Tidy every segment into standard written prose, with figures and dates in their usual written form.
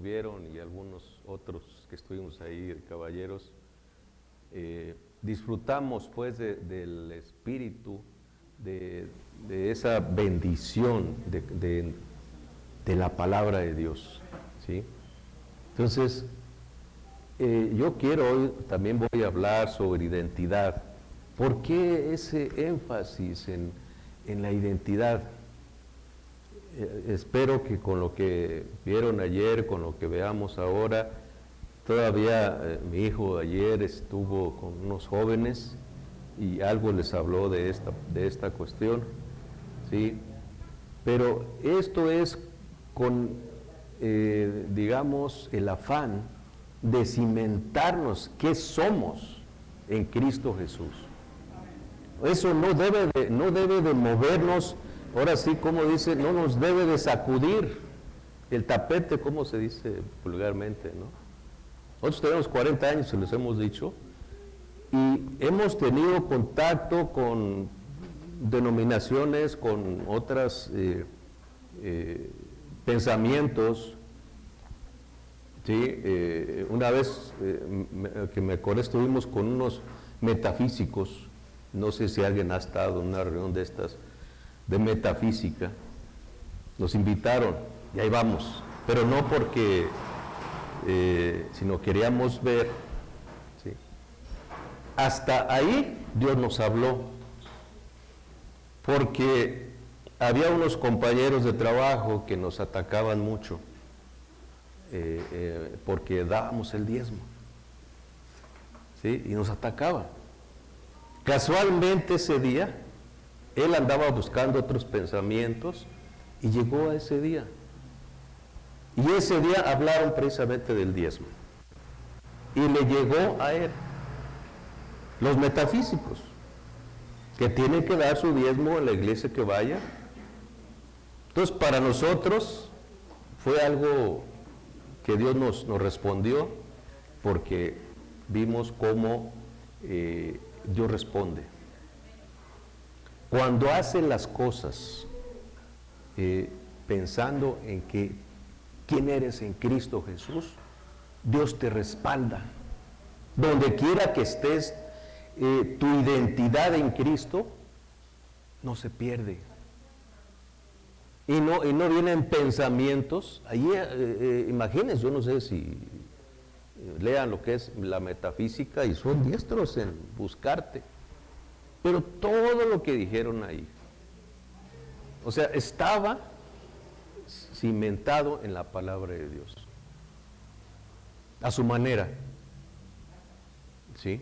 vieron y algunos otros que estuvimos ahí, caballeros, disfrutamos pues del espíritu, de esa bendición de la palabra de Dios, ¿sí? Entonces, yo quiero hoy, también voy a hablar sobre identidad. ¿Por qué ese énfasis en la identidad? Espero que con lo que vieron ayer, con lo que veamos ahora, todavía mi hijo ayer estuvo con unos jóvenes y algo les habló de esta cuestión, ¿sí? Pero esto es con, digamos, el afán de cimentarnos qué somos en Cristo Jesús. Eso no debe de movernos, ahora sí, como dice, no nos debe de sacudir el tapete, como se dice vulgarmente, ¿no? Nosotros tenemos 40 años, se los hemos dicho, y hemos tenido contacto con denominaciones, con otros pensamientos, ¿sí? Una vez que me acordé, estuvimos con unos metafísicos, no sé si alguien ha estado en una reunión de estas, de metafísica, nos invitaron y ahí vamos, pero no porque, sino queríamos ver, ¿sí? Hasta ahí Dios nos habló, porque había unos compañeros de trabajo que nos atacaban mucho, porque dábamos el diezmo, ¿sí? Y nos atacaban. Casualmente ese día, él andaba buscando otros pensamientos y llegó a ese día. Y ese día hablaron precisamente del diezmo. Y le llegó a él. Los metafísicos, que tienen que dar su diezmo en la iglesia que vaya. Entonces, para nosotros fue algo que Dios nos respondió, porque vimos cómo Dios responde. Cuando hace las cosas pensando en que quién eres en Cristo Jesús, Dios te respalda. Donde quiera que estés, tu identidad en Cristo no se pierde. Y no vienen pensamientos. Allí, imagínense, yo no sé si lean lo que es la metafísica y son diestros en buscarte. Pero todo lo que dijeron ahí, o sea, estaba cimentado en la palabra de Dios, a su manera, ¿sí?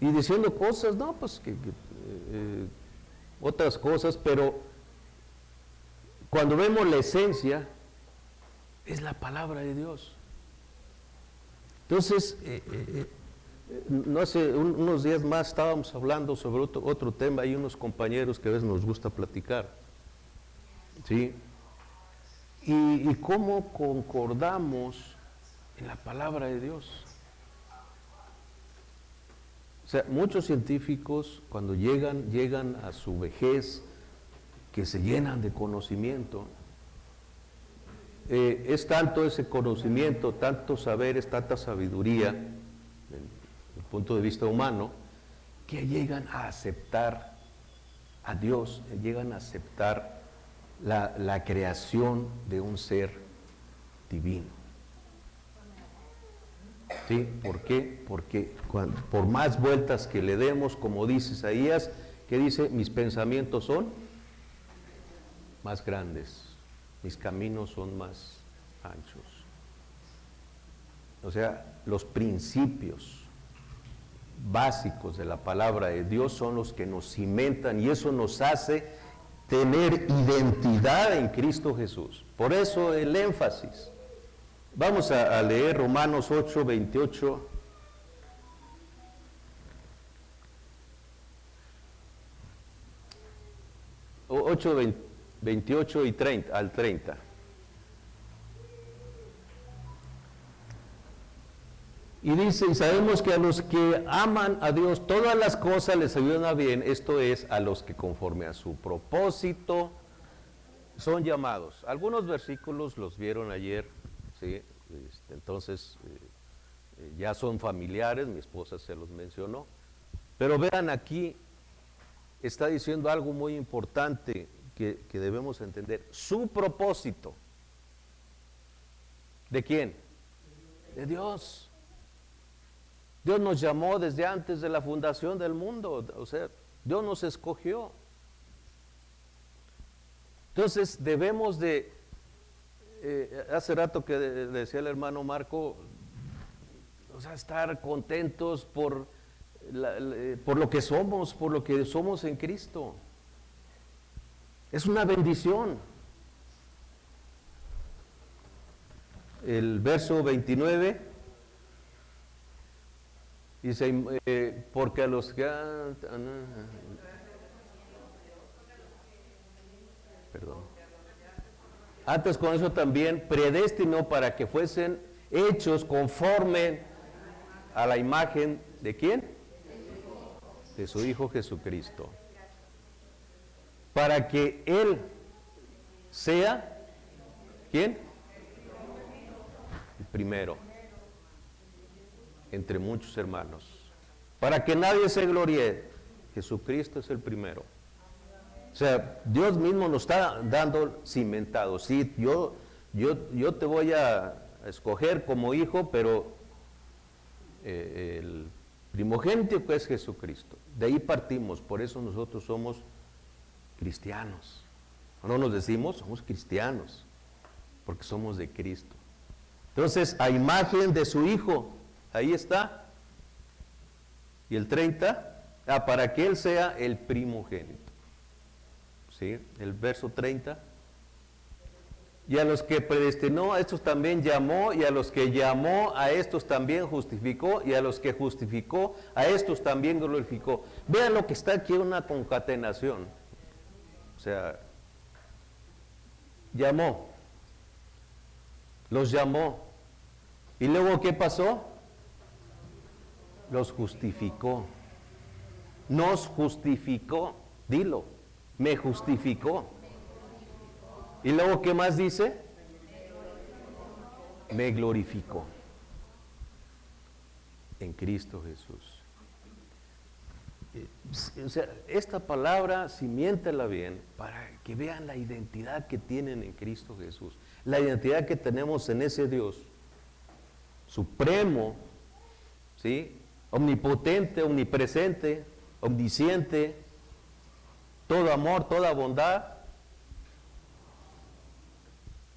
Y diciendo cosas, no, pues otras cosas, pero cuando vemos la esencia, es la palabra de Dios. Entonces, no hace unos días más estábamos hablando sobre otro tema, hay unos compañeros que a veces nos gusta platicar, ¿sí? Y cómo concordamos en la palabra de Dios. O sea, muchos científicos cuando llegan a su vejez, que se llenan de conocimiento, es tanto ese conocimiento, tantos saberes, tanta sabiduría, desde el punto de vista humano, que llegan a aceptar a Dios, llegan a aceptar la creación de un ser divino. ¿Sí? ¿Por qué? Porque por más vueltas que le demos, como dice Isaías, que dice, mis pensamientos son más grandes, mis caminos son más anchos. O sea, los principios básicos de la palabra de Dios son los que nos cimentan y eso nos hace tener identidad en Cristo Jesús. Por eso el énfasis. Vamos a leer Romanos 8, 28. O 8, 28 y 30, al 30. Y dice, y sabemos que a los que aman a Dios, todas las cosas les ayudan a bien, esto es, a los que conforme a su propósito son llamados. Algunos versículos los vieron ayer, ¿sí? Entonces, ya son familiares, mi esposa se los mencionó. Pero vean aquí, está diciendo algo muy importante que debemos entender. Su propósito. ¿De quién? De Dios. Dios nos llamó desde antes de la fundación del mundo, o sea, Dios nos escogió. Entonces debemos de, hace rato que decía el hermano Marco, o sea, estar contentos por lo que somos en Cristo. Es una bendición. El verso 29 dice, porque a los que perdón. Antes con eso también predestinó para que fuesen hechos conforme a la imagen ¿de quién? De su Hijo Jesucristo. Para que Él sea, ¿quién? El primero entre muchos hermanos. Para que nadie se gloríe, Jesucristo es el primero. O sea, Dios mismo nos está dando cimentado. Sí, yo te voy a escoger como hijo, pero el primogénito que es Jesucristo. De ahí partimos, por eso nosotros somos cristianos. No nos decimos, somos cristianos, porque somos de Cristo. Entonces, a imagen de su Hijo, ahí está. Y el 30, para que Él sea el primogénito. ¿Sí? El verso 30. Y a los que predestinó, a estos también llamó, y a los que llamó, a estos también justificó, y a los que justificó, a estos también glorificó. Vean lo que está aquí, una concatenación. O sea, llamó, los llamó, y luego ¿qué pasó? Los justificó, nos justificó, dilo, me justificó. Y luego ¿qué más dice? Me glorificó en Cristo Jesús. O sea, esta palabra cimiéntela bien para que vean la identidad que tienen en Cristo Jesús, la identidad que tenemos en ese Dios supremo, ¿sí? Omnipotente, omnipresente, omnisciente, todo amor, toda bondad.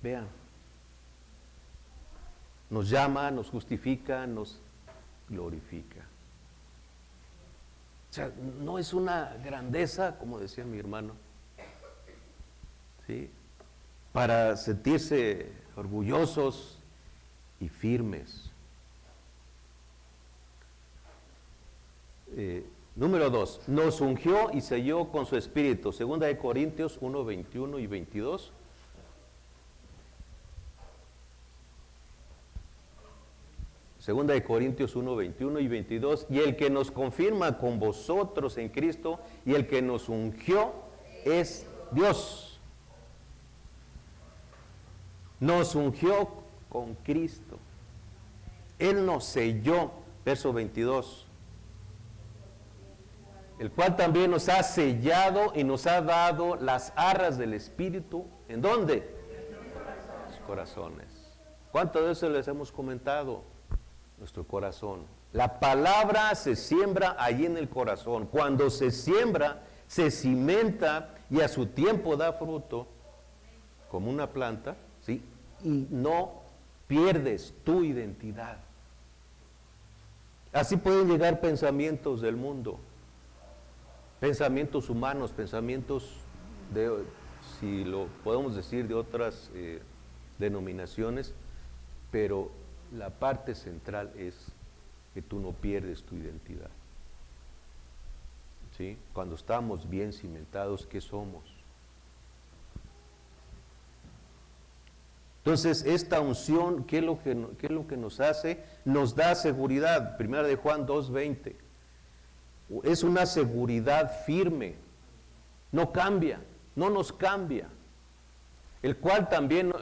Vean, nos llama, nos justifica, nos glorifica. O sea, no es una grandeza, como decía mi hermano, ¿sí? Para sentirse orgullosos y firmes. Número 2, nos ungió y selló con su espíritu. 2 de Corintios 1, 21 y 22. Segunda de Corintios 1, 21 y 22, y el que nos confirma con vosotros en Cristo, y el que nos ungió es Dios. Nos ungió con Cristo. Él nos selló, verso 22, el cual también nos ha sellado y nos ha dado las arras del Espíritu. ¿En dónde? En los corazones. ¿Cuántas veces les hemos comentado? Nuestro corazón. La palabra se siembra allí en el corazón. Cuando se siembra, se cimenta y a su tiempo da fruto, como una planta, ¿sí? Y no pierdes tu identidad. Así pueden llegar pensamientos del mundo, pensamientos humanos, pensamientos de, si lo podemos decir, de otras denominaciones, pero la parte central es que tú no pierdes tu identidad. ¿Sí? Cuando estamos bien cimentados, ¿qué somos? Entonces, esta unción, ¿qué es lo que nos hace? Nos da seguridad. 1 de Juan 2:20. Es una seguridad firme. No cambia, no nos cambia. El cual también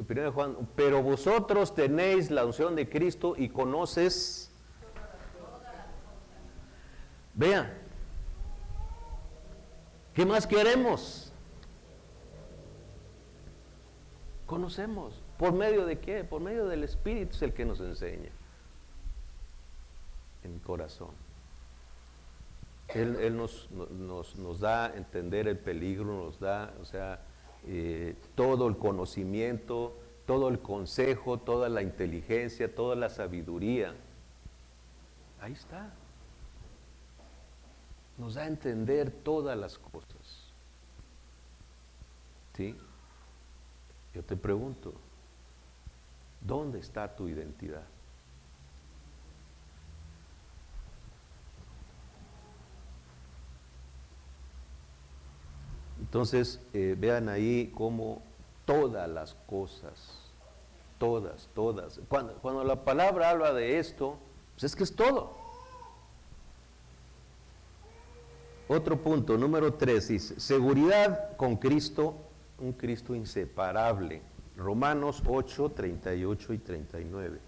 1 de Juan, pero vosotros tenéis la unción de Cristo y conoces. Vean, ¿qué más queremos? Conocemos. ¿Por medio de qué? Por medio del Espíritu es el que nos enseña. En el corazón. Él nos da a entender el peligro, nos da, o sea, todo el conocimiento, todo el consejo, toda la inteligencia, toda la sabiduría. Ahí está. Nos da a entender todas las cosas. ¿Sí? Yo te pregunto, ¿dónde está tu identidad? Entonces, vean ahí cómo todas las cosas, todas, cuando la palabra habla de esto, pues es que es todo. Otro punto, número 3, dice, seguridad con Cristo, un Cristo inseparable. Romanos 8, 38 y 39.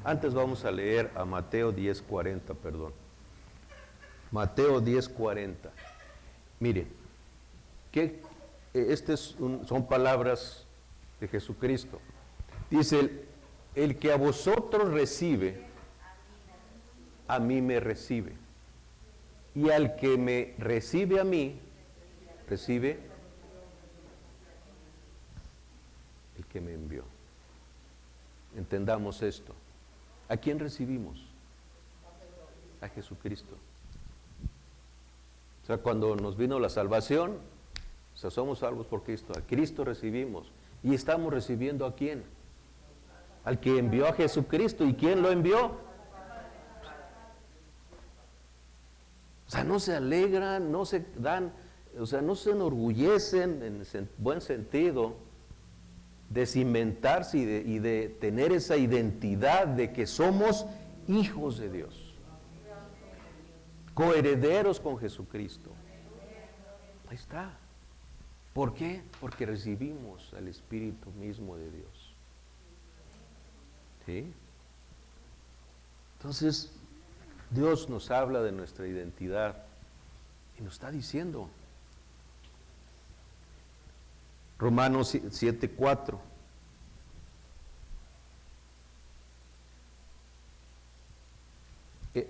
Antes vamos a leer a Mateo 10:40, perdón. Mateo 10:40. Miren, son palabras de Jesucristo. Dice, el que a vosotros recibe, a mí me recibe. Y al que me recibe a mí, recibe el que me envió. Entendamos esto. ¿A quién recibimos? A Jesucristo. O sea, cuando nos vino la salvación, o sea, somos salvos por Cristo. A Cristo recibimos. ¿Y estamos recibiendo a quién? Al que envió a Jesucristo. ¿Y quién lo envió? O sea, no se alegran, no se dan, o sea, no se enorgullecen en buen sentido de cimentarse y de tener esa identidad de que somos hijos de Dios, coherederos con Jesucristo. Ahí está. ¿Por qué? Porque recibimos al Espíritu mismo de Dios. ¿Sí? Entonces, Dios nos habla de nuestra identidad y nos está diciendo, Romanos 7:4.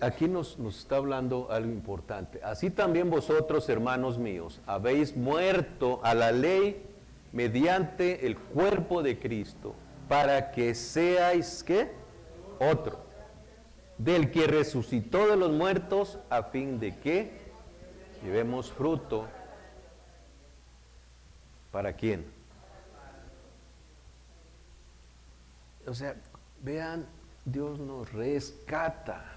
Aquí nos está hablando algo importante. Así también vosotros, hermanos míos, habéis muerto a la ley mediante el cuerpo de Cristo, para que seáis, ¿qué? Otro, del que resucitó de los muertos, a fin de que llevemos fruto. ¿Para quién? O sea, vean, Dios nos rescata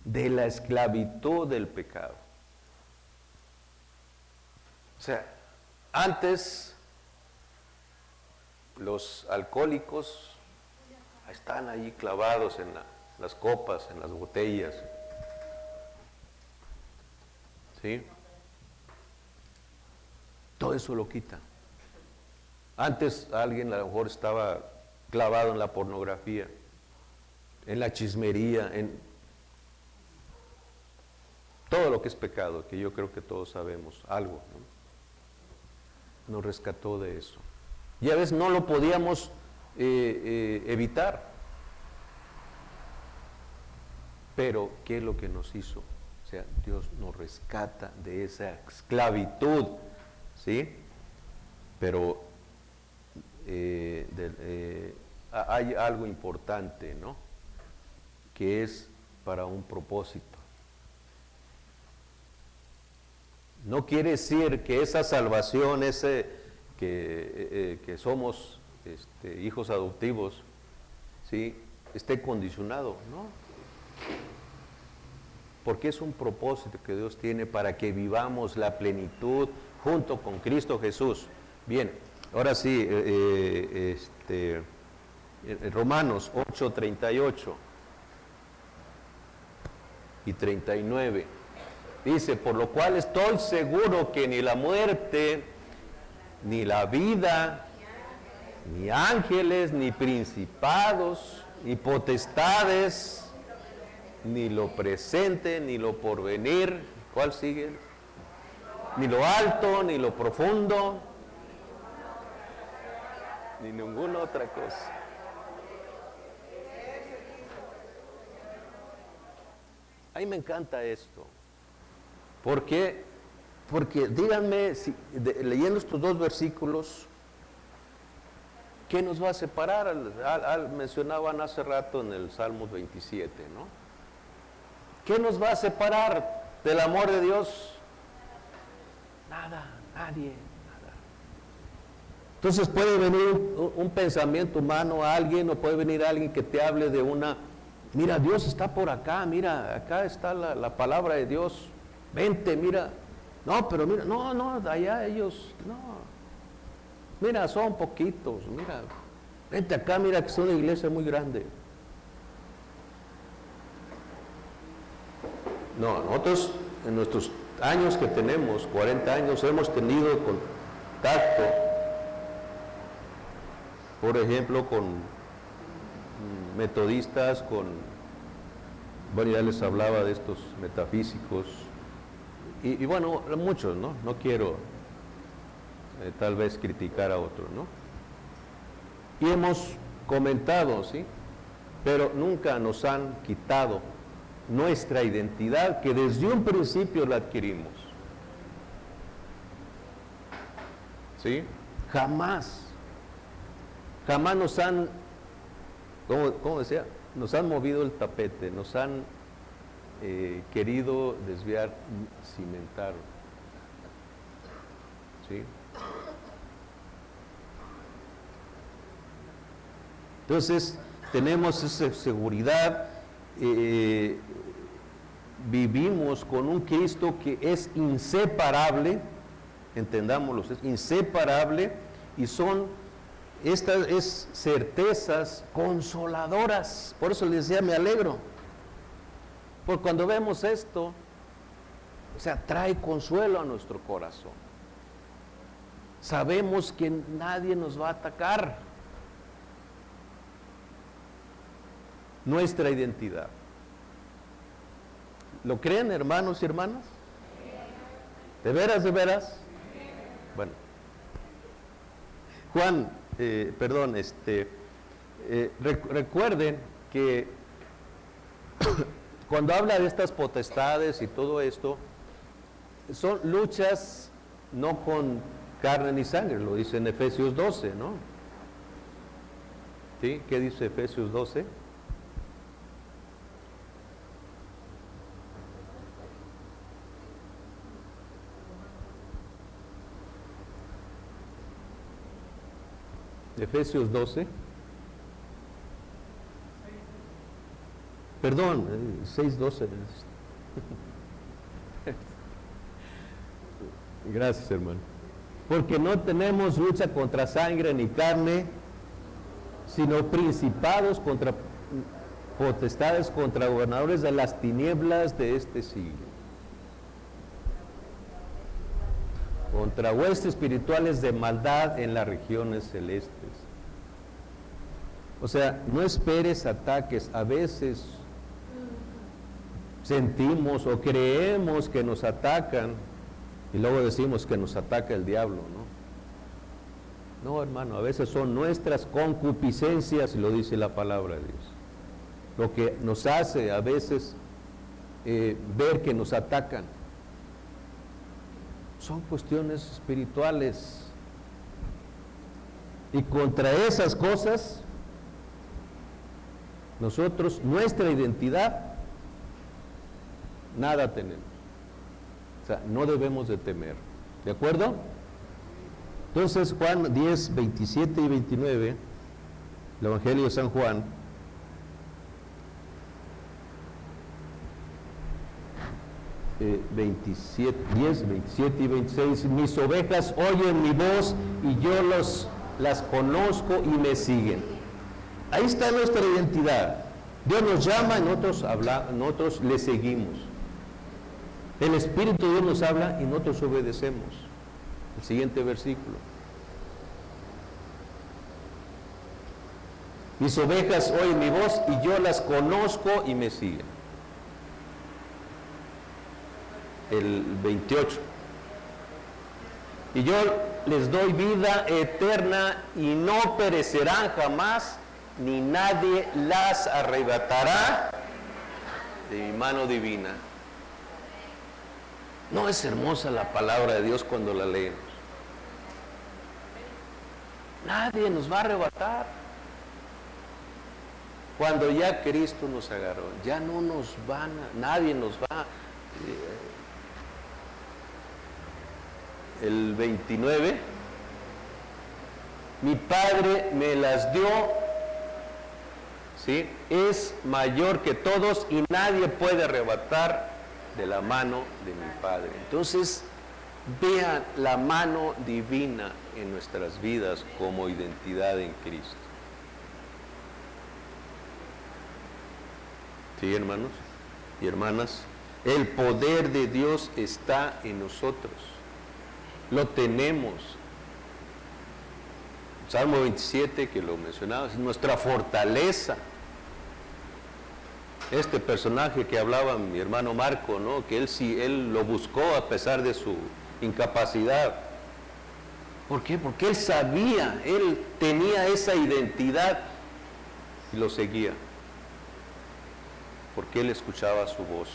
de la esclavitud del pecado. O sea, antes los alcohólicos están allí clavados en las copas, en las botellas. ¿Sí? Todo eso lo quita. Antes alguien a lo mejor estaba clavado en la pornografía, en la chismería, en todo lo que es pecado, que yo creo que todos sabemos algo, ¿no? Nos rescató de eso. Y a veces no lo podíamos evitar. Pero, ¿qué es lo que nos hizo? O sea, Dios nos rescata de esa esclavitud, ¿sí? Pero hay algo importante, ¿no? Que es para un propósito. No quiere decir que esa salvación, que somos hijos adoptivos, ¿sí?, esté condicionado, ¿no? Porque es un propósito que Dios tiene para que vivamos la plenitud junto con Cristo Jesús. Bien, ahora sí, Romanos 8:38. y 39. Dice, por lo cual estoy seguro que ni la muerte, ni la vida, ni ángeles, ni principados, ni potestades, ni lo presente, ni lo porvenir. ¿Cuál sigue? Ni lo alto, ni lo profundo, ni ninguna otra cosa. A mí me encanta esto. ¿Por qué? Porque díganme, leyendo estos dos versículos, ¿qué nos va a separar? Mencionaban hace rato en el Salmos 27, ¿no? ¿Qué nos va a separar del amor de Dios? Nada, nadie, nada. Entonces puede venir un pensamiento humano a alguien, o puede venir alguien que te hable de mira, Dios está por acá, mira, acá está la palabra de Dios, vente, mira. No, pero mira, no, allá ellos, no. Mira, son poquitos, mira, vente acá, mira que es una iglesia muy grande. No, nosotros en nuestros años que tenemos, 40 años, hemos tenido contacto, por ejemplo, con metodistas, bueno, ya les hablaba de estos metafísicos, y bueno, muchos, ¿no? No quiero tal vez criticar a otros, ¿no? Y hemos comentado, ¿sí? Pero nunca nos han quitado nuestra identidad, que desde un principio la adquirimos. ¿Sí? Jamás nos han, ¿cómo decía? Nos han movido el tapete, nos han querido desviar, cimentar. ¿Sí? Entonces, tenemos esa seguridad, vivimos con un Cristo que es inseparable, entendámoslo, es inseparable, y estas certezas consoladoras. Por eso les decía, me alegro, porque cuando vemos esto, o sea, trae consuelo a nuestro corazón. Sabemos que nadie nos va a atacar. Nuestra identidad. ¿Lo creen, hermanos y hermanas? ¿De veras, de veras? Bueno. Juan, recuerden que cuando habla de estas potestades y todo esto, son luchas no con carne ni sangre, lo dice en Efesios 12, ¿no? ¿Sí? ¿Qué dice Efesios 12? Efesios 12. Perdón, 6:12. Gracias, hermano. Porque no tenemos lucha contra sangre ni carne, sino principados, contra potestades, contra gobernadores de las tinieblas de este siglo, contra huestes espirituales de maldad en las regiones celestes. O sea, no esperes ataques. A veces sentimos o creemos que nos atacan y luego decimos que nos ataca el diablo, ¿no? No, hermano, a veces son nuestras concupiscencias, y lo dice la palabra de Dios, lo que nos hace a veces ver que nos atacan. Son cuestiones espirituales, y contra esas cosas nosotros, nuestra identidad, nada tenemos. O sea, no debemos de temer. ¿De acuerdo? Entonces, Juan 10, 27 y 29, el Evangelio de San Juan, eh, 10, 27 y 26, mis ovejas oyen mi voz y yo las conozco y me siguen. Ahí está nuestra identidad. Dios nos llama y nosotros le seguimos. El Espíritu de Dios nos habla y nosotros obedecemos. El siguiente versículo. Mis ovejas oyen mi voz y yo las conozco y me siguen. El 28. Y yo les doy vida eterna y no perecerán jamás, ni nadie las arrebatará de mi mano divina. ¿No es hermosa la palabra de Dios cuando la leemos? Nadie nos va a arrebatar. Cuando ya Cristo nos agarró, ya no nos nadie nos va. El 29, mi Padre me las dio, ¿sí? Es mayor que todos y nadie puede arrebatar de la mano de mi Padre. Entonces, vean la mano divina en nuestras vidas como identidad en Cristo. ¿Sí, hermanos y hermanas? El poder de Dios está en nosotros. Lo tenemos. Salmo 27, que lo mencionaba, es nuestra fortaleza. Este personaje que hablaba mi hermano Marco, ¿no? Que él lo buscó a pesar de su incapacidad. ¿Por qué? Porque él sabía, él tenía esa identidad y lo seguía. Porque él escuchaba su voz.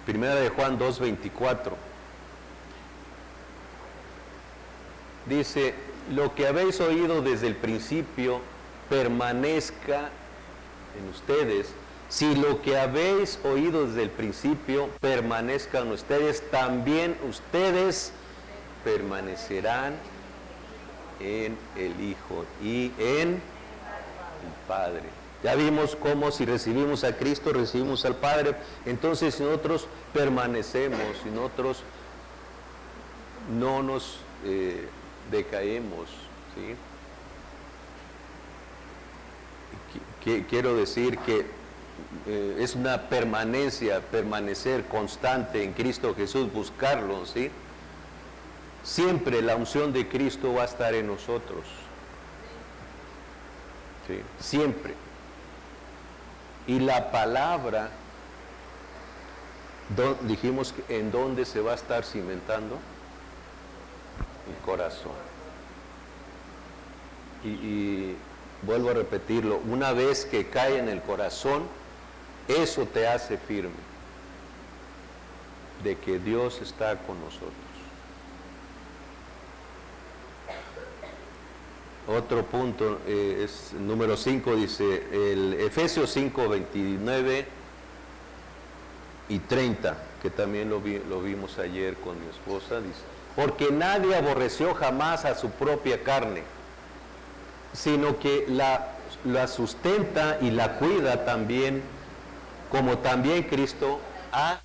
Primera de Juan 2:24. Dice, lo que habéis oído desde el principio permanezca en ustedes. Si lo que habéis oído desde el principio permanezca en ustedes, también ustedes permanecerán en el Hijo y en el Padre. Ya vimos cómo si recibimos a Cristo, recibimos al Padre. Entonces si nosotros permanecemos, si nosotros no nos decaemos, ¿sí? Quiero decir que es una permanecer constante en Cristo Jesús, buscarlo, ¿sí? Siempre la unción de Cristo va a estar en nosotros, ¿sí? Siempre. Y la palabra, dijimos en dónde se va a estar cimentando, el corazón. Y vuelvo a repetirlo, una vez que cae en el corazón, eso te hace firme de que Dios está con nosotros. Otro punto es número 5, dice el Efesios 5, 29 y 30, que también lo vimos ayer con mi esposa, dice, porque nadie aborreció jamás a su propia carne, sino que la sustenta y la cuida también, como también Cristo ha.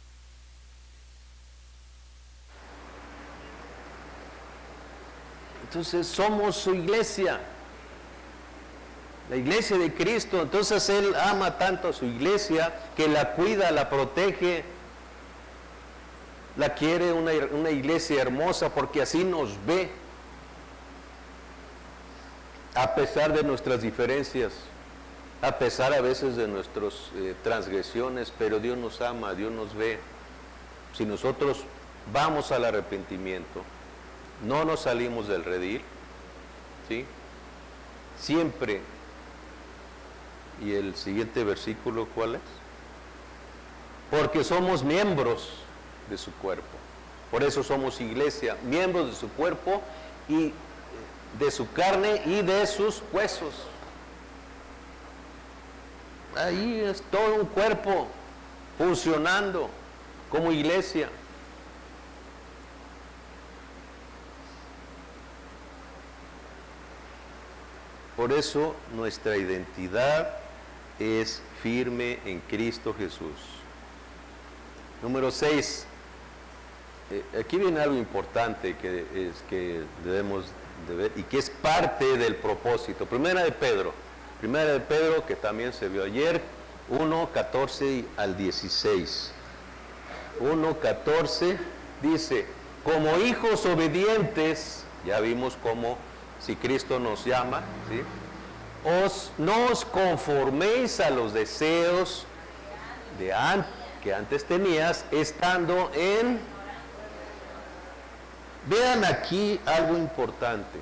Entonces somos su iglesia, la iglesia de Cristo. Entonces Él ama tanto a su iglesia que la cuida, la protege, la quiere una iglesia hermosa porque así nos ve, a pesar de nuestras diferencias, a pesar a veces de nuestras transgresiones, pero Dios nos ama, Dios nos ve. Si nosotros vamos al arrepentimiento, no nos salimos del redil, ¿sí? Siempre. Y el siguiente versículo, ¿cuál es? Porque somos miembros de su cuerpo. Por eso somos iglesia, miembros de su cuerpo y de su carne y de sus huesos. Ahí es todo un cuerpo funcionando como iglesia. Por eso nuestra identidad es firme en Cristo Jesús. Número 6. aquí viene algo importante que debemos de ver y que es parte del propósito. Primera de Pedro, que también se vio ayer, 1:14 al 16. 1:14 dice, como hijos obedientes, ya vimos cómo si Cristo nos llama, ¿sí? No os conforméis a los deseos que antes tenías, estando en... Vean aquí algo importante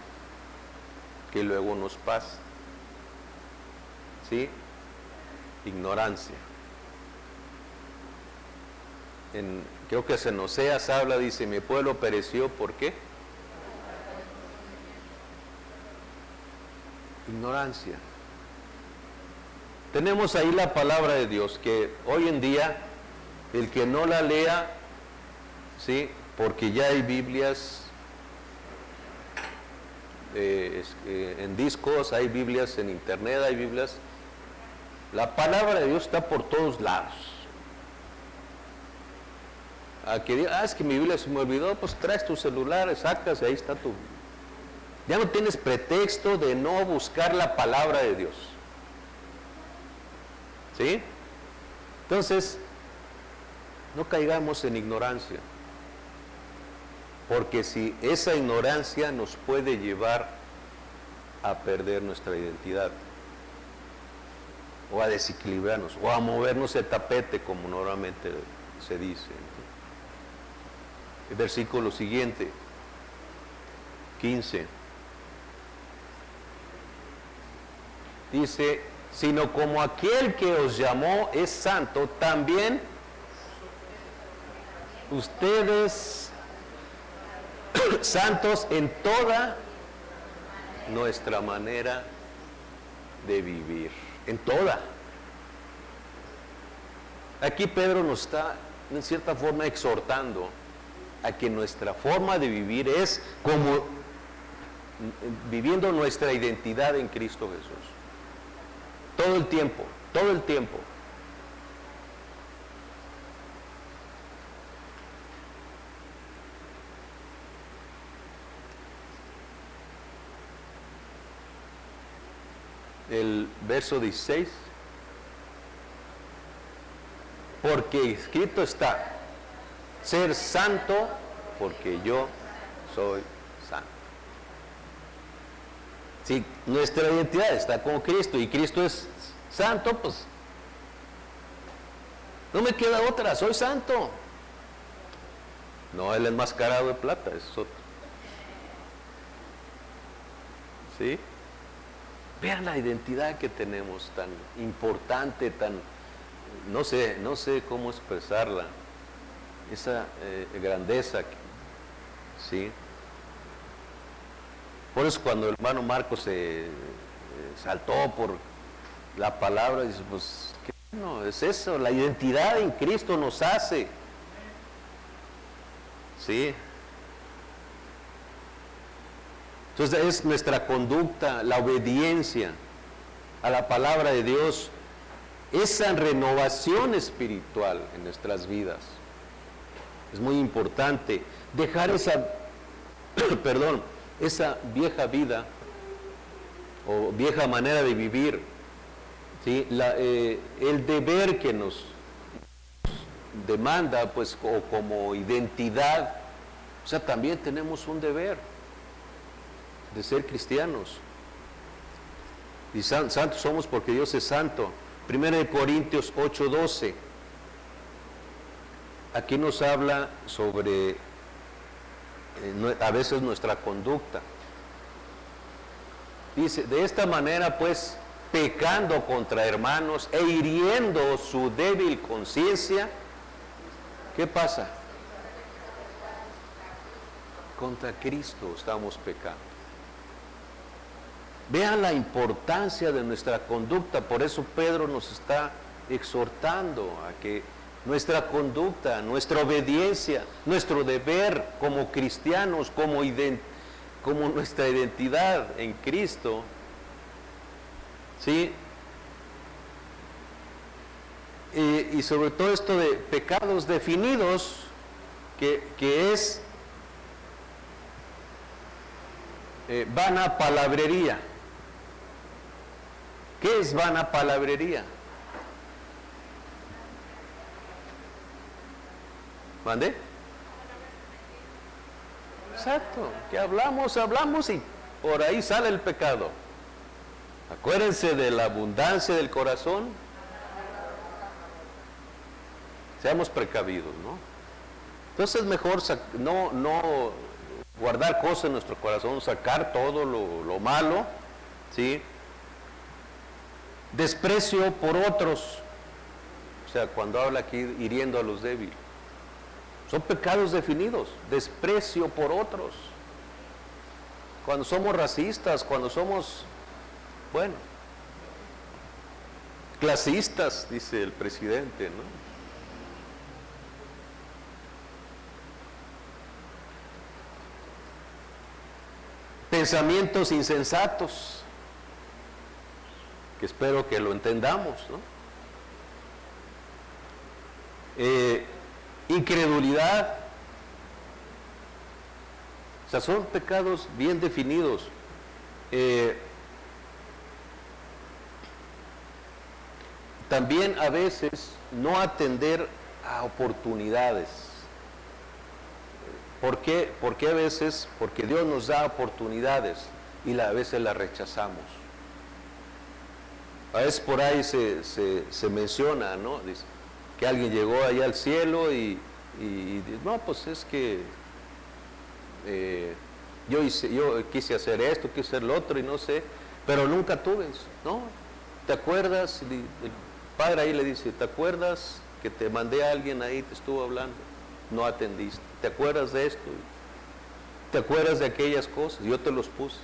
que luego nos pasa, ¿sí? Ignorancia. Creo que en Oseas habla, dice, mi pueblo pereció, ¿por qué? Ignorancia. Tenemos ahí la palabra de Dios, que hoy en día el que no la lea, ¿sí? Porque ya hay Biblias en discos, hay Biblias en internet, hay Biblias. La palabra de Dios está por todos lados. A que diga, es que mi Biblia se me olvidó, pues traes tu celular, sacas y ahí está tu... Ya no tienes pretexto de no buscar la palabra de Dios. ¿Sí? Entonces, no caigamos en ignorancia. Porque si esa ignorancia nos puede llevar a perder nuestra identidad, o a desequilibrarnos, o a movernos el tapete, como normalmente se dice. El versículo siguiente, 15, dice, sino como aquel que os llamó es santo, también ustedes santos en toda nuestra manera de vivir, en toda. Aquí Pedro nos está en cierta forma exhortando a que nuestra forma de vivir es como viviendo nuestra identidad en Cristo Jesús. Todo el tiempo, todo el tiempo. El verso 16, porque escrito está, ser santo porque yo soy santo. Si nuestra identidad está con Cristo y Cristo es santo, pues no me queda otra, soy santo. No el enmascarado de plata, es otro. ¿Sí? Vean la identidad que tenemos, tan importante, tan, no sé cómo expresarla, esa grandeza, ¿sí? Por eso cuando el hermano Marcos se saltó por la palabra, dice, pues, ¿qué no? Es eso, la identidad en Cristo nos hace, ¿sí? Entonces es nuestra conducta, la obediencia a la palabra de Dios, esa renovación espiritual en nuestras vidas. Es muy importante dejar esa, esa vieja vida o vieja manera de vivir, ¿sí? El deber que nos demanda, pues, o como identidad, o sea, también tenemos un deber de ser cristianos. Y santos somos porque Dios es santo. 1 Corintios 8:12. Aquí nos habla sobre a veces nuestra conducta. Dice, de esta manera pues, pecando contra hermanos e hiriendo su débil conciencia, ¿qué pasa? Contra Cristo estamos pecando. Vean la importancia de nuestra conducta, por eso Pedro nos está exhortando a que nuestra conducta, nuestra obediencia, nuestro deber como cristianos, como nuestra identidad en Cristo, ¿sí? Y sobre todo esto de pecados definidos, que es vana palabrería. ¿Qué es vana palabrería? ¿Mande? Exacto, que hablamos y por ahí sale el pecado. Acuérdense de la abundancia del corazón. Seamos precavidos, ¿no? Entonces es mejor no guardar cosas en nuestro corazón, sacar todo lo malo, ¿sí? Desprecio por otros, o sea, cuando habla aquí hiriendo a los débiles. Son pecados definidos, desprecio por otros. Cuando somos racistas, cuando somos, bueno, clasistas, dice el presidente, ¿no? Pensamientos insensatos, que espero que lo entendamos, ¿no? Incredulidad, o sea, son pecados bien definidos. También a veces no atender a oportunidades. ¿Por qué? Porque a veces, porque Dios nos da oportunidades y a veces las rechazamos. A veces por ahí se menciona, ¿no? Dice que alguien llegó allá al cielo y no, pues es que yo quise hacer esto, quise hacer lo otro y no sé, pero nunca tuve eso, ¿no? ¿Te acuerdas? El padre ahí le dice, ¿te acuerdas que te mandé a alguien ahí, te estuvo hablando? No atendiste. ¿Te acuerdas de esto? ¿Te acuerdas de aquellas cosas? Yo te los puse,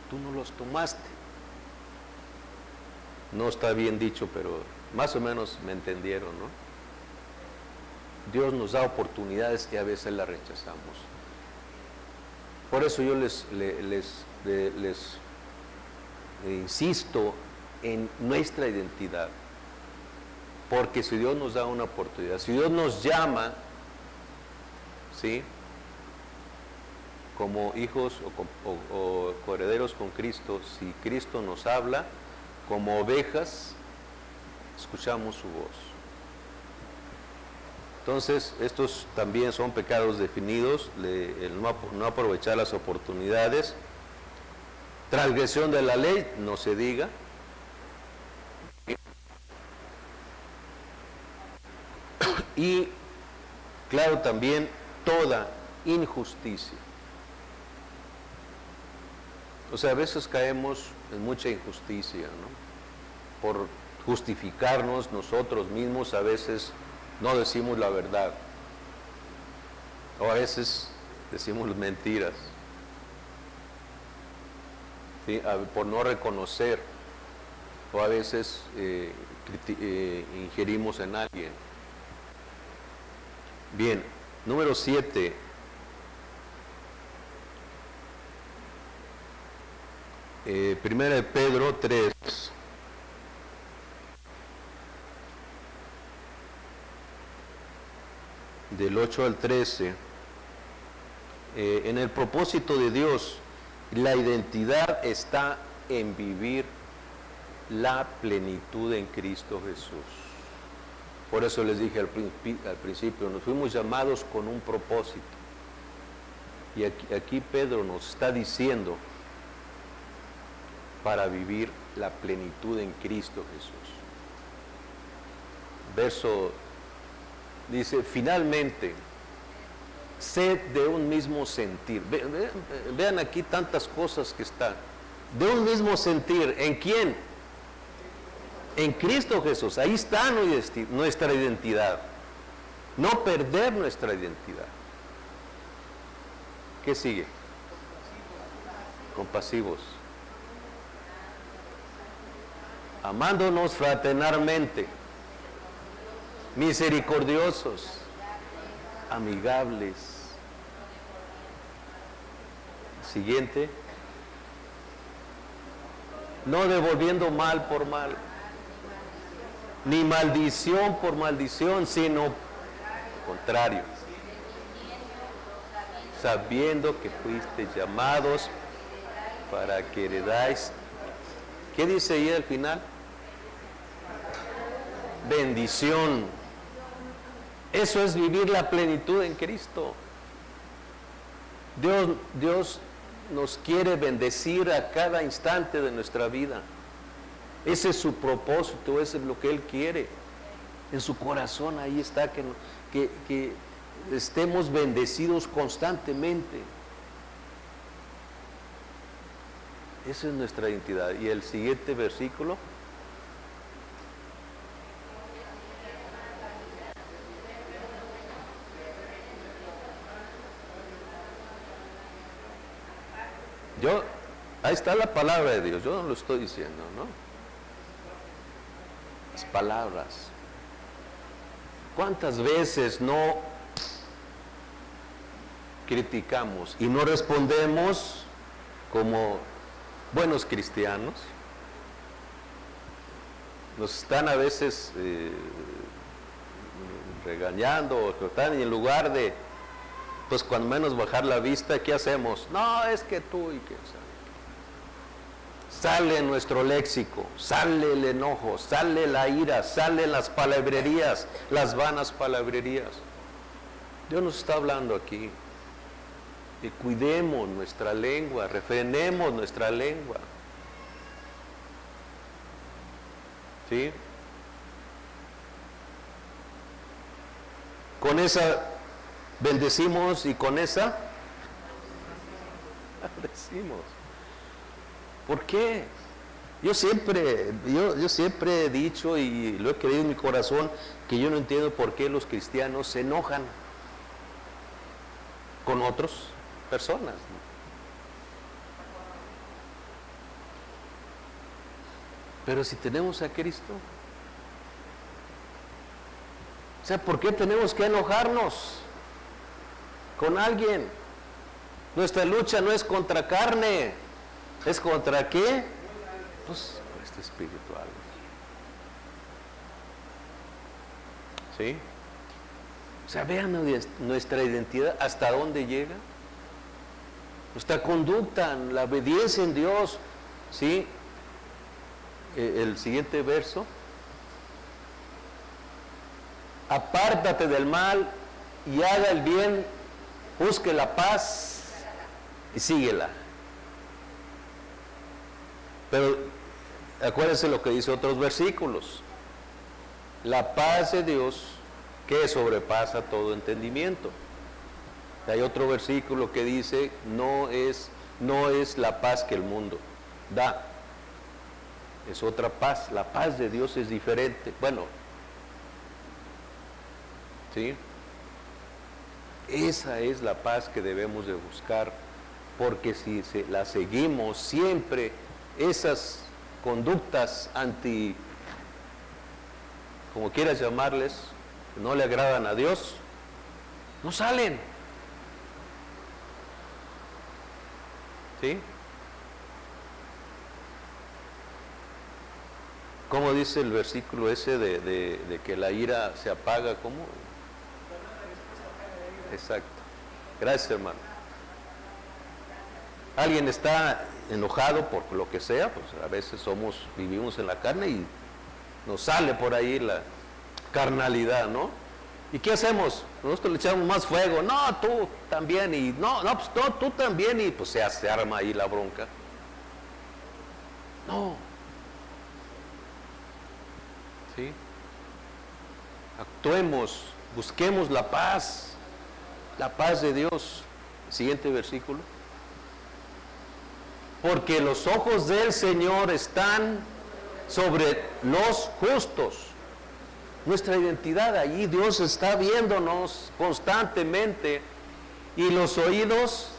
tú no los tomaste. No está bien dicho, pero más o menos me entendieron, ¿no? Dios nos da oportunidades y a veces las rechazamos. Por eso yo les insisto en nuestra identidad. Porque si Dios nos da una oportunidad, si Dios nos llama, ¿sí?, como hijos o coherederos con Cristo, si Cristo nos habla, como ovejas, escuchamos su voz. Entonces, estos también son pecados definidos, el no aprovechar las oportunidades, transgresión de la ley, no se diga, y claro también toda injusticia. O sea, a veces caemos en mucha injusticia, ¿no? Por justificarnos nosotros mismos, a veces no decimos la verdad, o a veces decimos mentiras, ¿sí?, por no reconocer, o a veces ingerimos en alguien. Bien, número 7. Primera de Pedro 3. Del 8 al 13. En el propósito de Dios, la identidad está en vivir la plenitud en Cristo Jesús. Por eso les dije al principio, nos fuimos llamados con un propósito. Y aquí Pedro nos está diciendo, para vivir la plenitud en Cristo Jesús. Verso dice, finalmente, sed de un mismo sentir. Vean aquí tantas cosas que están. De un mismo sentir. ¿En quién? En Cristo Jesús. Ahí está nuestra identidad. No perder nuestra identidad. ¿Qué sigue? Compasivos. Amándonos fraternalmente. Misericordiosos. Amigables. Siguiente. No devolviendo mal por mal, ni maldición por maldición, sino contrario. sabiendo que fuiste llamados para que heredáis. ¿Qué dice ahí al final? Bendición. Eso es vivir la plenitud en Cristo. Dios nos quiere bendecir a cada instante de nuestra vida. Ese es su propósito, ese es lo que Él quiere. En su corazón ahí está que estemos bendecidos constantemente. Esa es nuestra identidad. Y el siguiente versículo. Ahí está la palabra de Dios, yo no lo estoy diciendo, ¿no? Las palabras. ¿Cuántas veces no criticamos y no respondemos como buenos cristianos? Nos están a veces regañando o tratando, y en lugar de, pues cuando menos bajar la vista, ¿qué hacemos? No, es que tú y que sale nuestro léxico, sale el enojo, sale la ira, salen las palabrerías, las vanas palabrerías. Dios nos está hablando aquí que cuidemos nuestra lengua, refrenemos nuestra lengua. ¿Sí? Con esa bendecimos y con esa maldecimos. ¿Por qué? Yo siempre he dicho y lo he creído en mi corazón que yo no entiendo por qué los cristianos se enojan con otras personas. Pero si tenemos a Cristo, o sea, ¿por qué tenemos que enojarnos con alguien? Nuestra lucha no es contra carne, ¿es contra qué? Pues este espiritual. ¿Sí? O sea, vean nuestra identidad, hasta dónde llega. Nuestra conducta, la obediencia en Dios. ¿Sí? El siguiente verso. Apártate del mal y haga el bien, busque la paz y síguela. Pero acuérdense lo que dice otros versículos. La paz de Dios que sobrepasa todo entendimiento. Hay otro versículo que dice, no es la paz que el mundo da. Es otra paz. La paz de Dios es diferente. Bueno, ¿sí? Esa es la paz que debemos de buscar, porque si la seguimos siempre, esas conductas como quieras llamarles, que no le agradan a Dios, no salen. ¿Sí? ¿Cómo dice el versículo ese de que la ira se apaga? ¿Cómo? Exacto. Gracias, hermano. Alguien está enojado por lo que sea, pues a veces vivimos en la carne y nos sale por ahí la carnalidad, ¿no? ¿Y qué hacemos? Nosotros le echamos más fuego. No, tú también. Y no, pues no, tú también. Y pues se arma ahí la bronca. No. ¿Sí? Actuemos, busquemos la paz de Dios. Siguiente versículo. Porque los ojos del Señor están sobre los justos. Nuestra identidad allí, Dios está viéndonos constantemente, y los oídos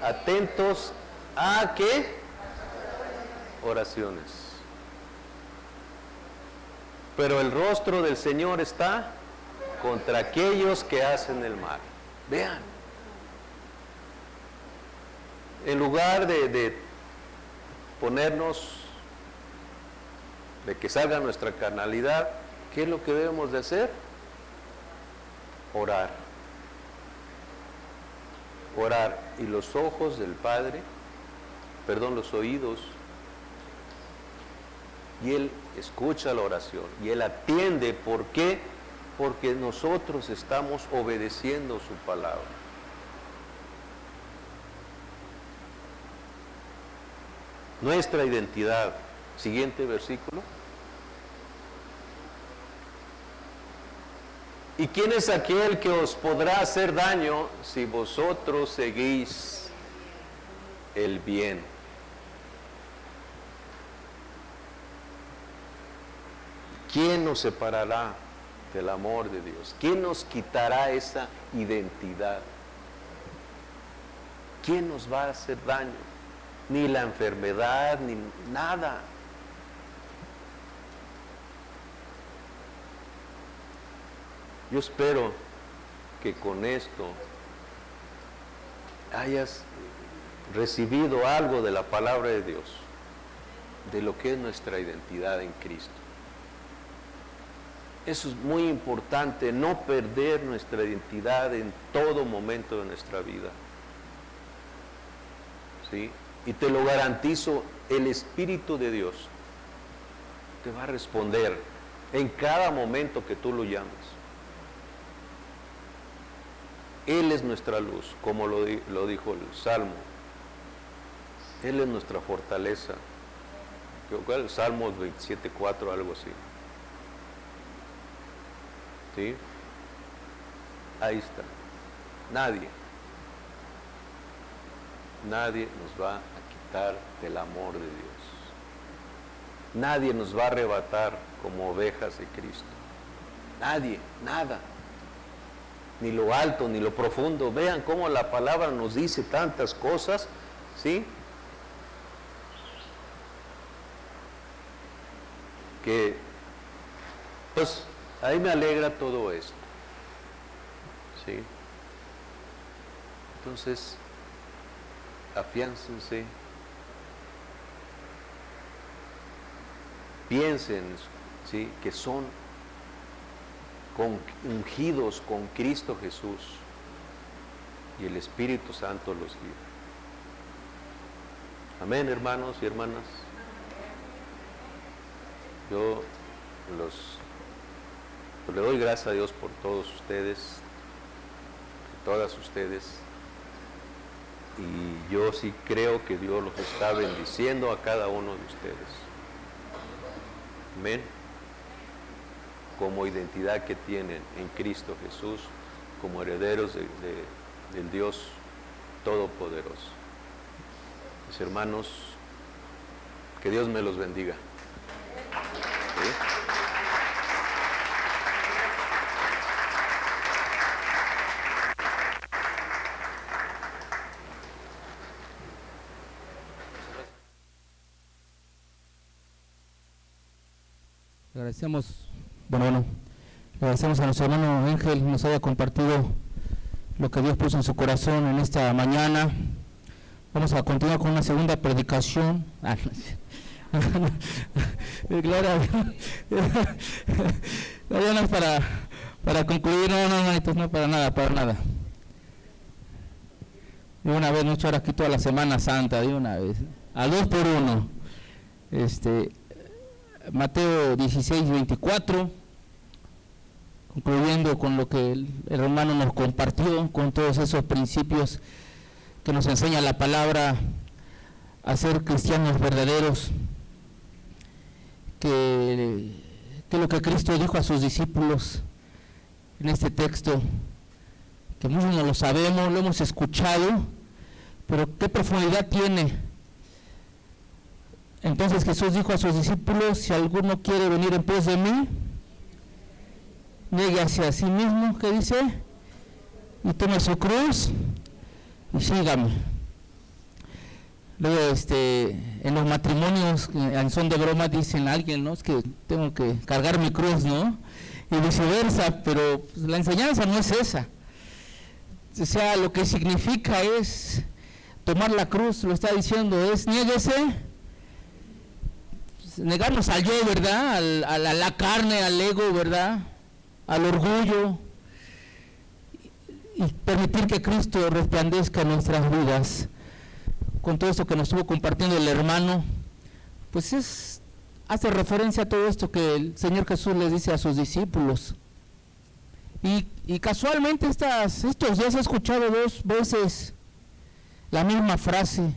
atentos a ¿qué? Oraciones. Pero el rostro del Señor está contra aquellos que hacen el mal. Vean. En lugar de ponernos, de que salga nuestra carnalidad, ¿qué es lo que debemos de hacer? Orar. orar y los ojos del Padre, los oídos, y Él escucha la oración y Él atiende. ¿Por qué? Porque nosotros estamos obedeciendo su palabra. Nuestra identidad. Siguiente versículo. ¿Y quién es aquel que os podrá hacer daño si vosotros seguís el bien? ¿Quién nos separará del amor de Dios? ¿Quién nos quitará esa identidad? ¿Quién nos va a hacer daño? Ni la enfermedad, ni nada. Yo espero que con esto hayas recibido algo de la palabra de Dios, de lo que es nuestra identidad en Cristo. Eso es muy importante, no perder nuestra identidad en todo momento de nuestra vida. ¿Sí? Y te lo garantizo, el Espíritu de Dios te va a responder en cada momento que tú lo llames. Él es nuestra luz, como lo dijo el Salmo. Él es nuestra fortaleza. ¿Cuál es el Salmo 27:4, algo así? ¿Sí? Ahí está. Nadie nos va a quitar del amor de Dios. Nadie nos va a arrebatar como ovejas de Cristo. Nadie, nada. Ni lo alto, ni lo profundo. Vean cómo la palabra nos dice tantas cosas, ¿sí? Que, pues, ahí me alegra todo esto, ¿sí? Entonces, afiáncense, piensen, ¿sí?, que son ungidos con Cristo Jesús y el Espíritu Santo los guía. Amén, hermanos y hermanas. Yo le doy gracias a Dios por todos ustedes, por todas ustedes, y yo sí creo que Dios los está bendiciendo a cada uno de ustedes. Amén. Como identidad que tienen en Cristo Jesús, como herederos del Dios Todopoderoso. Mis hermanos, que Dios me los bendiga. ¿Sí? Agradecemos, agradecemos a nuestro hermano Ángel, nos haya compartido lo que Dios puso en su corazón en esta mañana. Vamos a continuar con una segunda predicación. Gloria a Dios. No es para concluir, no, para nada. De una vez, mucho ahora aquí toda la Semana Santa, de una vez, a 2 por 1. Mateo 16:24, concluyendo con lo que el hermano nos compartió, con todos esos principios que nos enseña la palabra a ser cristianos verdaderos, que lo que Cristo dijo a sus discípulos en este texto, que muchos no lo sabemos, lo hemos escuchado, pero qué profundidad tiene. Entonces Jesús dijo a sus discípulos: si alguno quiere venir en pos de mí, niéguese a sí mismo, ¿qué dice? Y tome su cruz y sígame. Luego, en los matrimonios, en son de broma, dicen a alguien, ¿no? Es que tengo que cargar mi cruz, ¿no? Y viceversa, pero pues, la enseñanza no es esa. O sea, lo que significa es tomar la cruz, lo está diciendo, es niéguese. Negarnos al yo, ¿verdad? A la carne, al ego, ¿verdad? Al orgullo. y permitir que Cristo resplandezca en nuestras vidas. Con todo esto que nos estuvo compartiendo el hermano, pues hace referencia a todo esto que el Señor Jesús les dice a sus discípulos. Y casualmente estos días he escuchado 2 veces la misma frase: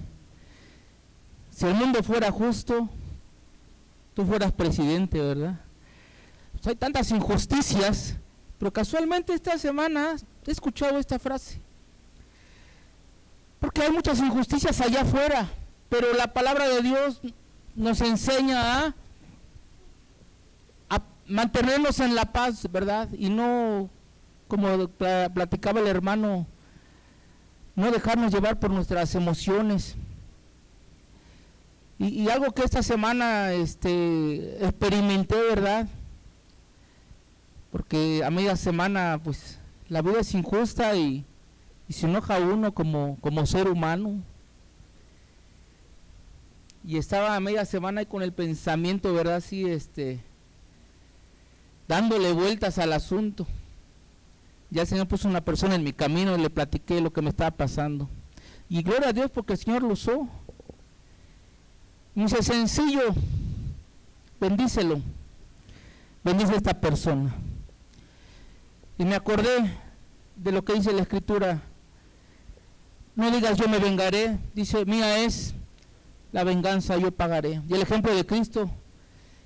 si el mundo fuera justo, tú fueras presidente, ¿verdad? Pues hay tantas injusticias, pero casualmente esta semana he escuchado esta frase. Porque hay muchas injusticias allá afuera, pero la palabra de Dios nos enseña a mantenernos en la paz, ¿verdad? Y no, como platicaba el hermano, no dejarnos llevar por nuestras emociones. Y algo que esta semana experimenté, ¿verdad? Porque a media semana, pues, la vida es injusta y se enoja uno como ser humano. Y estaba a media semana ahí con el pensamiento, ¿verdad? Así, dándole vueltas al asunto. Ya el Señor puso una persona en mi camino y le platiqué lo que me estaba pasando. Y gloria a Dios porque el Señor lo usó. Y dice, sencillo, bendícelo. Bendice a esta persona. Y me acordé de lo que dice la Escritura. No digas yo me vengaré, dice, mía es la venganza, yo pagaré. Y el ejemplo de Cristo,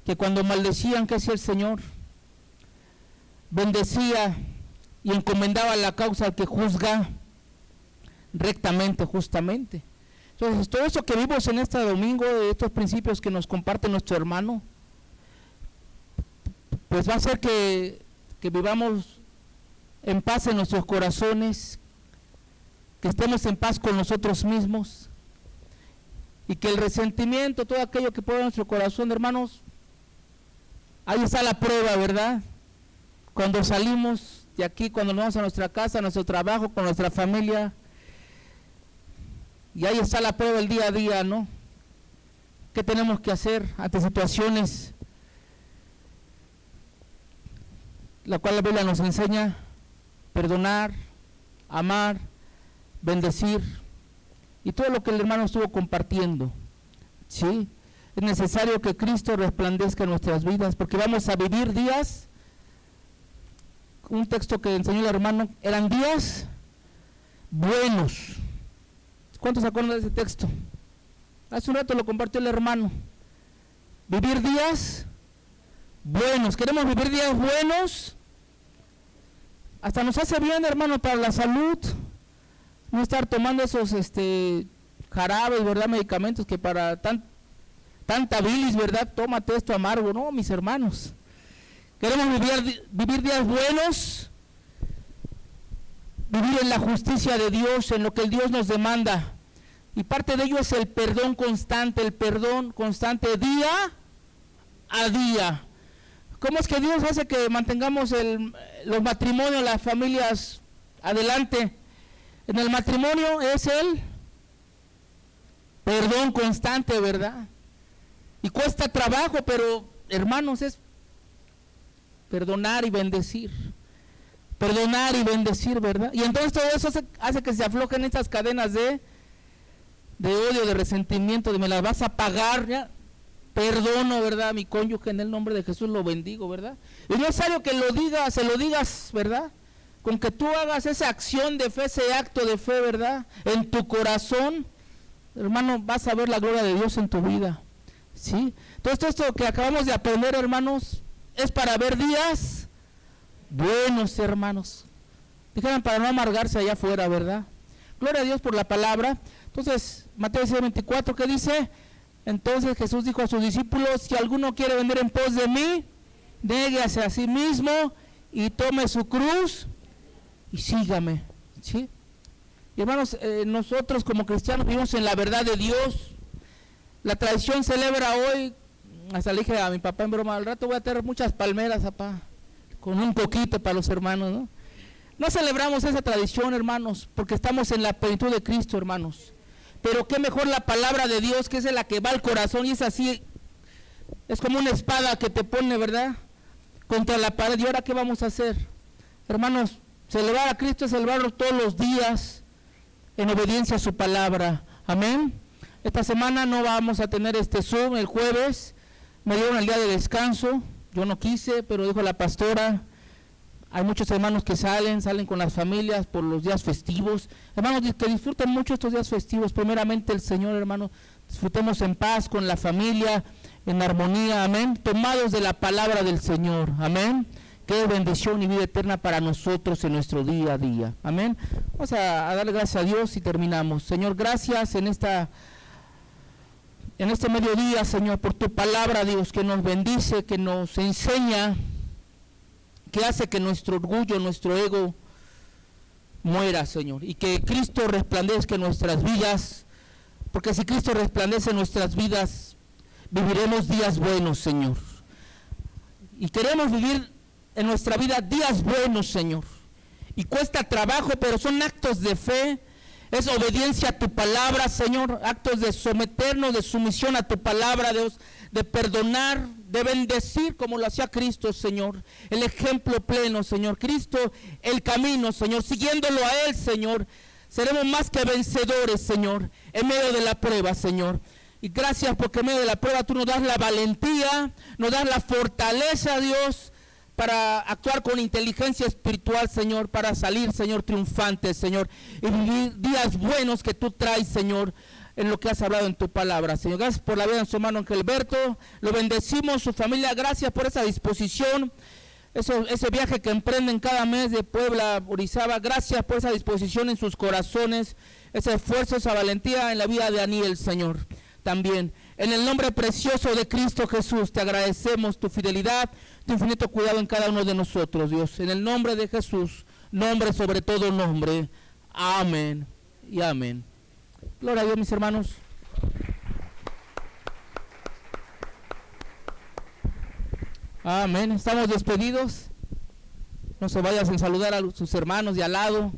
que cuando maldecían, ¿qué hacía el Señor? Bendecía y encomendaba la causa al que juzga rectamente, justamente. Entonces, todo eso que vimos en este domingo, de estos principios que nos comparte nuestro hermano, pues va a hacer que vivamos en paz en nuestros corazones, que estemos en paz con nosotros mismos, y que el resentimiento, todo aquello que pueda en nuestro corazón, hermanos, ahí está la prueba, ¿verdad? Cuando salimos de aquí, cuando nos vamos a nuestra casa, a nuestro trabajo, con nuestra familia, y ahí está la prueba el día a día, ¿no? ¿Qué tenemos que hacer ante situaciones la cual la Biblia nos enseña? Perdonar, amar, bendecir, y todo lo que el hermano estuvo compartiendo, ¿sí? Es necesario que Cristo resplandezca en nuestras vidas, porque vamos a vivir días, un texto que enseñó el hermano, eran días buenos. ¿Cuántos se acuerdan de ese texto? Hace un rato lo compartió el hermano. Vivir días buenos. Queremos vivir días buenos. Hasta nos hace bien, hermano, para la salud. No estar tomando esos jarabes, ¿verdad? Medicamentos que para tanta bilis, ¿verdad? Tómate esto amargo. No, mis hermanos. Queremos vivir días buenos. Vivir en la justicia de Dios, en lo que el Dios nos demanda. Y parte de ello es el perdón constante día a día. ¿Cómo es que Dios hace que mantengamos los matrimonios, las familias adelante? En el matrimonio es el perdón constante, ¿verdad? Y cuesta trabajo, pero hermanos, es perdonar y bendecir. Perdonar y bendecir, ¿verdad? Y entonces todo eso hace que se aflojen estas cadenas de odio, de resentimiento, de me las vas a pagar, ¿ya? Perdono, ¿verdad? A mi cónyuge, en el nombre de Jesús lo bendigo, ¿verdad? Y no es necesario que se lo digas, ¿verdad? Con que tú hagas esa acción de fe, ese acto de fe, ¿verdad? En tu corazón, hermano, vas a ver la gloria de Dios en tu vida, ¿sí? Todo esto que acabamos de aprender, hermanos, es para ver días buenos, hermanos. Dijeron para no amargarse allá afuera, ¿verdad? Gloria a Dios por la palabra. Entonces, Mateo 6:24, ¿qué dice? Entonces Jesús dijo a sus discípulos, si alguno quiere venir en pos de mí, néguese a sí mismo y tome su cruz y sígame, ¿sí? Y hermanos, nosotros como cristianos vivimos en la verdad de Dios. La tradición celebra hoy, hasta le dije a mi papá en broma, al rato voy a tener muchas palmeras, papá, con un coquito para los hermanos, ¿no? No celebramos esa tradición, hermanos, porque estamos en la plenitud de Cristo, hermanos. Pero qué mejor la palabra de Dios, que es la que va al corazón y es así, es como una espada que te pone, ¿verdad?, contra la pared. ¿Y ahora qué vamos a hacer? Hermanos, Celebrar a Cristo es celebrarlo todos los días en obediencia a su palabra. Amén. Esta semana no vamos a tener este Zoom el jueves. Me dieron el día de descanso. Yo no quise, pero dijo la pastora, hay muchos hermanos que salen con las familias por los días festivos. Hermanos, que disfruten mucho estos días festivos. Primeramente el Señor, hermanos, disfrutemos en paz con la familia, en armonía, amén, tomados de la palabra del Señor, amén. Que es bendición y vida eterna para nosotros en nuestro día a día, amén. Vamos a darle gracias a Dios y terminamos. Señor, gracias en este mediodía, Señor, por tu palabra, Dios, que nos bendice, que nos enseña, que hace que nuestro orgullo, nuestro ego muera, Señor, y que Cristo resplandezca en nuestras vidas, porque si Cristo resplandece en nuestras vidas, viviremos días buenos, Señor. Y queremos vivir en nuestra vida días buenos, Señor. Y cuesta trabajo, pero son actos de fe. Es obediencia a tu palabra, Señor, actos de someternos, de sumisión a tu palabra, Dios, de perdonar, de bendecir como lo hacía Cristo, Señor. El ejemplo pleno, Señor. Cristo, el camino, Señor. Siguiéndolo a Él, Señor, seremos más que vencedores, Señor, en medio de la prueba, Señor. Y gracias porque en medio de la prueba tú nos das la valentía, nos das la fortaleza, Dios, para actuar con inteligencia espiritual, Señor, para salir, Señor, triunfantes, Señor, y vivir días buenos que tú traes, Señor, en lo que has hablado en tu palabra, Señor. Gracias por la vida de su hermano Angelberto, lo bendecimos, su familia, gracias por esa disposición, ese viaje que emprenden cada mes de Puebla a Orizaba, gracias por esa disposición en sus corazones, ese esfuerzo, esa valentía en la vida de Aniel, Señor, también. En el nombre precioso de Cristo Jesús, te agradecemos tu fidelidad, tu infinito cuidado en cada uno de nosotros, Dios. En el nombre de Jesús, nombre sobre todo nombre. Amén y amén. Gloria a Dios, mis hermanos. Amén. Estamos despedidos. No se vayan sin saludar a sus hermanos de al lado.